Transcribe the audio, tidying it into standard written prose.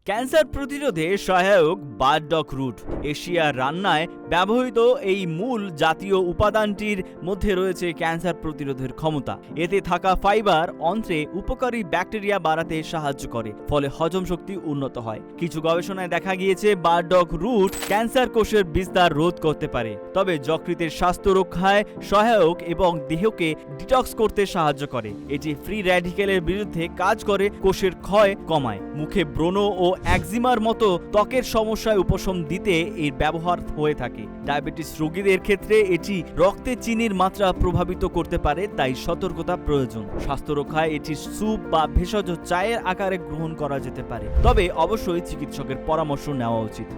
Cancer প্রতিরোধে সহায়ক বার্ডক root. এশিয়ার রান্নায় ব্যবহৃত এই মূল জাতীয় উপাদানটির মধ্যে রয়েছে ক্যান্সার প্রতিরোধের ক্ষমতা। এতে থাকা ফাইবার অন্ত্রে উপকারী ব্যাকটেরিয়া বাড়াতে সাহায্য করে, ফলে হজম শক্তি উন্নত হয়। কিছু গবেষণায় দেখা গিয়েছে বার্ডক রুট ক্যান্সার কোষের বিস্তার রোধ করতে পারে, তবে যকৃতের স্বাস্থ্য রক্ষায় সহায়ক এবং দেহকে ডিটক্স করতে সাহায্য করে। এটি ফ্রি র্যাডিক্যালের বিরুদ্ধে কাজ করে, কোষের ক্ষয় কমায়, মুখে ব্রণ ও একজিমার মতো ত্বকের সমস্যায় উপশম দিতে এর ব্যবহার হয়ে থাকে। ডায়াবেটিস রোগীদের ক্ষেত্রে এটি রক্তে চিনির মাত্রা প্রভাবিত করতে পারে, তাই সতর্কতা প্রয়োজন। স্বাস্থ্য রক্ষায় এটি স্যুপ বা ভেষজ চায়ের আকারে গ্রহণ করা যেতে পারে, তবে অবশ্যই চিকিৎসকের পরামর্শ নেওয়া উচিত।